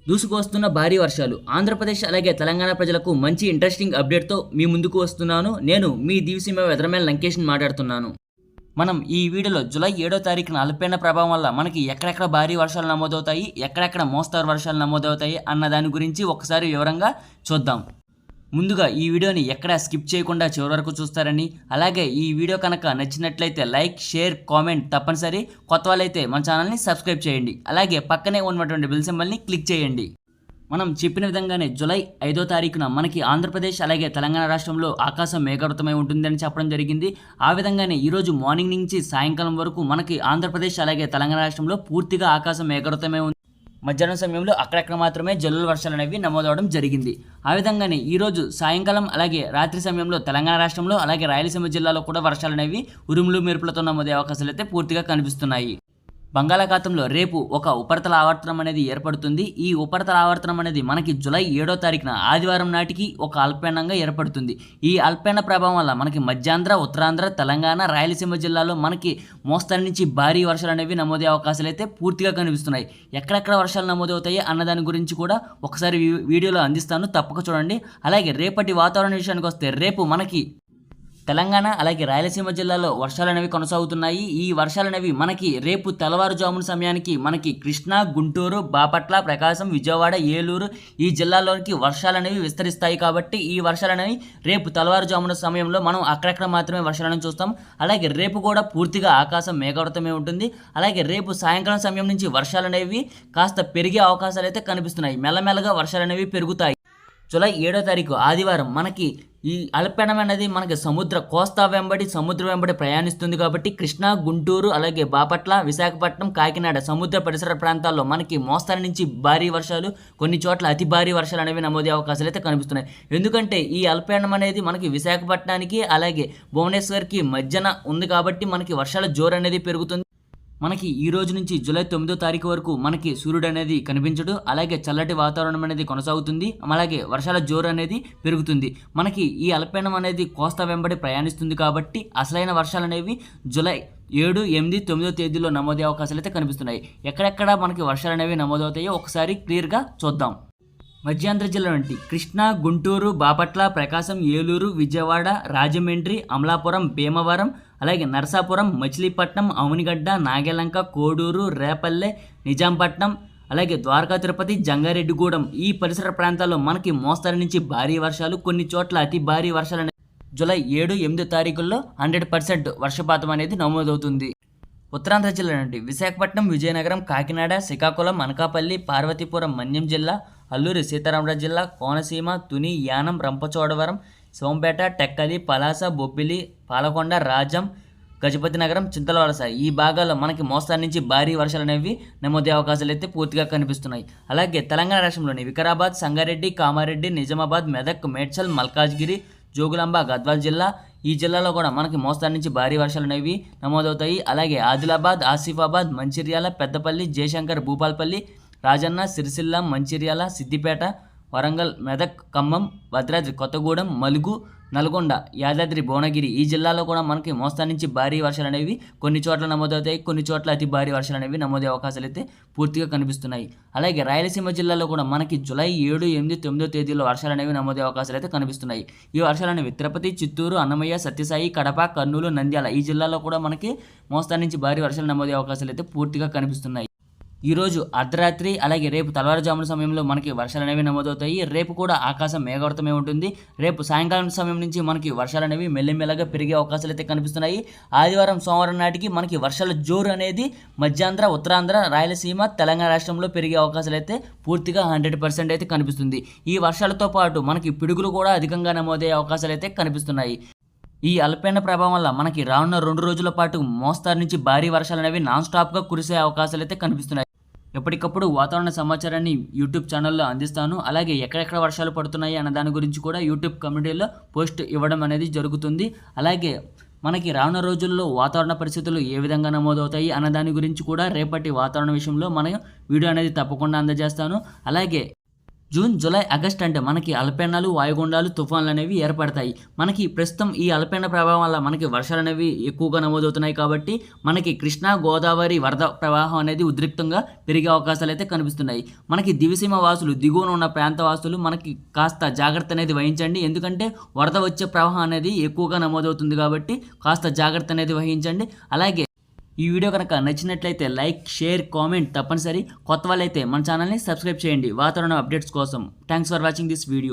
దూసుకువస్తున్న భారీ వర్షాలు ఆంధ్రప్రదేశ్ అలాగే తెలంగాణ ప్రజలకు మంచి ఇంట్రెస్టింగ్ అప్డేట్తో మీ ముందుకు వస్తున్నాను. నేను మీ దివిసీమ వెదరమేల లంకేష్ని మాట్లాడుతున్నాను. మనం ఈ వీడియోలో జూలై 7వ తారీఖున అల్పపీడన ప్రభావం వల్ల మనకి ఎక్కడెక్కడ భారీ వర్షాలు నమోదవుతాయి, ఎక్కడెక్కడ మోస్తారు వర్షాలు నమోదవుతాయి అన్న దాని గురించి ఒకసారి వివరంగా చూద్దాం. ముందుగా ఈ వీడియోని ఎక్కడ స్కిప్ చేయకుండా చివరి వరకు చూస్తారని, అలాగే ఈ వీడియో కనుక నచ్చినట్లయితే లైక్, షేర్, కామెంట్ తప్పనిసరి. కొత్త వాళ్ళైతే మన ఛానల్ని సబ్స్క్రైబ్ చేయండి. అలాగే పక్కనే ఉన్నటువంటి బెల్ సింబల్ని క్లిక్ చేయండి. మనం చెప్పిన విధంగానే జూలై 5వ తారీఖున మనకి ఆంధ్రప్రదేశ్ అలాగే తెలంగాణ రాష్ట్రంలో ఆకాశం మేఘావృతమై ఉంటుందని చెప్పడం జరిగింది. ఆ విధంగానే ఈరోజు మార్నింగ్ నుంచి సాయంకాలం వరకు మనకి ఆంధ్రప్రదేశ్ అలాగే తెలంగాణ రాష్ట్రంలో పూర్తిగా ఆకాశం మేఘావృతమై ఉంది. మధ్యాహ్నం సమయంలో అక్కడక్కడ మాత్రమే జల్లుల వర్షాలు అనేవి నమోదవడం జరిగింది. ఆ విధంగానే ఈరోజు సాయంకాలం అలాగే రాత్రి సమయంలో తెలంగాణ రాష్ట్రంలో అలాగే రాయలసీమ జిల్లాలో కూడా వర్షాలు అనేవి ఉరుములు మెరుపులతో నమోదే అవకాశాలు అయితే పూర్తిగా కనిపిస్తున్నాయి. బంగాళాఖాతంలో రేపు ఒక ఉపరితల ఆవర్తనం అనేది ఏర్పడుతుంది. ఈ ఉపరితల ఆవర్తనం అనేది మనకి జూలై 7వ తారీఖున ఆదివారం నాటికి ఒక అల్పపీడనంగా ఏర్పడుతుంది. ఈ అల్పపీడన ప్రభావం వల్ల మనకి మధ్యాంధ్ర, ఉత్తరాంధ్ర, తెలంగాణ, రాయలసీమ జిల్లాలో మనకి మోస్తరు నుంచి భారీ వర్షాలు అనేవి నమోదే అవకాశాలు అయితే పూర్తిగా కనిపిస్తున్నాయి. ఎక్కడెక్కడ వర్షాలు నమోదవుతాయి అన్నదాని గురించి కూడా ఒకసారి వీడియోలో అందిస్తాను, తప్పక చూడండి. అలాగే రేపటి వాతావరణ విషయానికి వస్తే రేపు మనకి తెలంగాణ అలాగే రాయలసీమ జిల్లాలో వర్షాలు అనేవి కొనసాగుతున్నాయి. ఈ వర్షాలు అనేవి మనకి రేపు తెల్లవారుజామున సమయానికి మనకి కృష్ణా, గుంటూరు, బాపట్ల, ప్రకాశం, విజయవాడ, ఏలూరు ఈ జిల్లాలోకి వర్షాలు అనేవి విస్తరిస్తాయి. కాబట్టి ఈ వర్షాలు అనేవి రేపు తెల్లవారుజామున సమయంలో మనం అక్కడక్కడ మాత్రమే వర్షాలను చూస్తాం. అలాగే రేపు కూడా పూర్తిగా ఆకాశం మేఘావృతమే ఉంటుంది. అలాగే రేపు సాయంకాలం సమయం నుంచి వర్షాలు అనేవి కాస్త పెరిగే అవకాశాలు అయితే కనిపిస్తున్నాయి. మెల్లమెల్లగా వర్షాలు అనేవి పెరుగుతాయి. జూలై 7వ తారీఖు ఆదివారం మనకి ఈ అల్పపీడనం అనేది మనకి కోస్తా వెంబడి సముద్రం వెంబడి ప్రయాణిస్తుంది. కాబట్టి కృష్ణా, గుంటూరు, అలాగే బాపట్ల, విశాఖపట్నం, కాకినాడ సముద్ర పరిసర ప్రాంతాల్లో మనకి మోస్తరు నుంచి భారీ వర్షాలు, కొన్ని చోట్ల అతి భారీ వర్షాలు అనేవి నమోదే అవకాశాలు అయితే కనిపిస్తున్నాయి. ఎందుకంటే ఈ అల్పపీడనం అనేది మనకి విశాఖపట్నానికి అలాగే భువనేశ్వర్కి మధ్యన ఉంది. కాబట్టి మనకి వర్షాల జోరు అనేది పెరుగుతుంది. మనకి ఈ రోజు నుంచి జూలై 9వ తారీఖు వరకు మనకి సూర్యుడు అనేది కనిపించడు. అలాగే చల్లటి వాతావరణం అనేది కొనసాగుతుంది. అలాగే వర్షాల జోరు అనేది పెరుగుతుంది. మనకి ఈ అల్పపీడనం అనేది కోస్తా వెంబడి ప్రయాణిస్తుంది. కాబట్టి అసలైన వర్షాలు అనేవి జూలై 7, 8, 9వ తేదీలో నమోదే అవకాశాలు అయితే కనిపిస్తున్నాయి. ఎక్కడెక్కడ మనకి వర్షాలు అనేవి నమోదవుతాయో ఒకసారి క్లియర్గా చూద్దాం. మధ్యాంధ్ర జిల్లా వంటి కృష్ణా, గుంటూరు, బాపట్ల, ప్రకాశం, ఏలూరు, విజయవాడ, రాజమండ్రి, అమలాపురం, భీమవరం, అలాగే నరసాపురం, మచిలీపట్నం, అవనిగడ్డ, నాగేలంక, కోడూరు, రేపల్లె, నిజాంపట్నం, అలాగే ద్వారకా, తిరుపతి, జంగారెడ్డిగూడెం ఈ పరిసర ప్రాంతాల్లో మనకి మోస్తరు నుంచి భారీ వర్షాలు, కొన్ని చోట్ల అతి భారీ వర్షాలు జూలై 7, 8 తారీఖుల్లో 100% వర్షపాతం అనేది నమోదవుతుంది. ఉత్తరాంధ్ర జిల్లా నుండి విశాఖపట్నం, విజయనగరం, కాకినాడ, శ్రీకాకుళం, అనకాపల్లి, పార్వతీపురం, మన్యం జిల్లా, అల్లూరి సీతారామరాజు జిల్లా, కోనసీమ, తుని, యానం, రంపచోడవరం, సోంపేట, టెక్కలి, పలాస, బొబ్బిలి, పాలకొండ, రాజం, గజపతి నగరం, చింతలవలస ఈ భాగాల్లో మనకి మోస్తరు నుంచి భారీ వర్షాలు అనేవి నమోదే అవకాశాలు అయితే పూర్తిగా కనిపిస్తున్నాయి. అలాగే తెలంగాణ రాష్ట్రంలోని వికారాబాద్, సంగారెడ్డి, కామారెడ్డి, నిజామాబాద్, మెదక్, మేడ్చల్, మల్కాజ్గిరి, జోగులాంబ, గద్వాల్ జిల్లా ఈ జిల్లాలో కూడా మనకి మోస్తరు నుంచి భారీ వర్షాలు అనేవి నమోదవుతాయి. అలాగే ఆదిలాబాద్, ఆసిఫాబాద్, మంచిర్యాల, పెద్దపల్లి, జయశంకర్, భూపాల్పల్లి, రాజన్న, సిరిసిల్ల, మంచిర్యాల, సిద్దిపేట, వరంగల్, మెదక్, ఖమ్మం, భద్రాద్రి కొత్తగూడెం, మలుగు, నల్గొండ, యాదాద్రి, భువనగిరి ఈ జిల్లాలో కూడా మనకి మోస్తరు నుంచి భారీ వర్షాలు అనేవి కొన్ని చోట్ల నమోదవుతాయి. కొన్ని చోట్ల అతి భారీ వర్షాలు అనేవి నమోదే అవకాశాలు అయితే పూర్తిగా కనిపిస్తున్నాయి. అలాగే రాయలసీమ జిల్లాలో కూడా మనకి జూలై 7, 8, 9వ తేదీలో వర్షాలు అనేవి నమోదే అవకాశాలు అయితే కనిపిస్తున్నాయి. ఈ వర్షాలు అనేవి తిరుపతి, చిత్తూరు, అన్నమయ్య, సత్యసాయి, కడప, కర్నూలు, నంద్యాల ఈ జిల్లాలో కూడా మనకి మోస్తరు నుంచి భారీ వర్షాలు నమోదే అవకాశాలు అయితే పూర్తిగా కనిపిస్తున్నాయి. ఈరోజు అర్ధరాత్రి అలాగే రేపు తెల్లవారుజామున సమయంలో మనకి వర్షాలు అనేవి నమోదవుతాయి. రేపు కూడా ఆకాశం మేఘావృతమే ఉంటుంది. రేపు సాయంకాలం సమయం నుంచి మనకి వర్షాలు అనేవి మెల్లమెల్లగా పెరిగే అవకాశాలు అయితే కనిపిస్తున్నాయి. ఆదివారం, సోమవారం నాటికి మనకి వర్షాల జోరు అనేది మధ్యాంధ్ర, ఉత్తరాంధ్ర, రాయలసీమ, తెలంగాణ రాష్ట్రంలో పెరిగే అవకాశాలు అయితే పూర్తిగా 100% అయితే కనిపిస్తుంది. ఈ వర్షాలతో పాటు మనకి పిడుగులు కూడా అధికంగా నమోదయ్యే అవకాశాలు అయితే కనిపిస్తున్నాయి. ఈ అల్పపీడన ప్రభావం వల్ల మనకి రానున్న 2 రోజుల పాటు మోస్తరు నుంచి భారీ వర్షాలు అనేవి నాన్ స్టాప్గా కురిసే అవకాశాలు అయితే కనిపిస్తున్నాయి. ఎప్పటికప్పుడు వాతావరణ సమాచారాన్ని యూట్యూబ్ ఛానల్లో అందిస్తాను. అలాగే ఎక్కడెక్కడ వర్షాలు పడుతున్నాయి అన్న దాని గురించి కూడా యూట్యూబ్ కమ్యూనిటీలో పోస్ట్ ఇవ్వడం అనేది జరుగుతుంది. అలాగే మనకి రానున్న రోజుల్లో వాతావరణ పరిస్థితులు ఏ విధంగా నమోదవుతాయి అన్న దాని గురించి కూడా రేపటి వాతావరణ విషయంలో మనం వీడియో అనేది తప్పకుండా అందజేస్తాను. అలాగే జూన్, జూలై, ఆగస్ట్ అంటే మనకి అల్పపీడనాలు, వాయుగుండాలు, తుఫాన్లు అనేవి ఏర్పడతాయి. మనకి ప్రస్తుతం ఈ అల్పపీడన ప్రభావం వల్ల మనకి వర్షాలు అనేవి ఎక్కువగా నమోదవుతున్నాయి కాబట్టి మనకి కృష్ణా, గోదావరి వరద ప్రవాహం అనేది ఉద్రిక్తంగా పెరిగే అవకాశాలు అయితే కనిపిస్తున్నాయి. మనకి దివిసీమ వాసులు, దిగువన ఉన్న ప్రాంత వాసులు మనకి కాస్త జాగ్రత్త అనేది వహించండి. ఎందుకంటే వరద వచ్చే ప్రవాహం అనేది ఎక్కువగా నమోదవుతుంది కాబట్టి కాస్త జాగ్రత్త అనేది వహించండి. అలాగే ఈ వీడియో కనుక నచ్చినట్లయితే లైక్, షేర్, కామెంట్ తప్పనిసరి. కొత్త వాళ్ళైతే మన ఛానల్ని సబ్స్క్రైబ్ చేయండి వాతావరణ అప్డేట్స్ కోసం. Thanks for watching this video.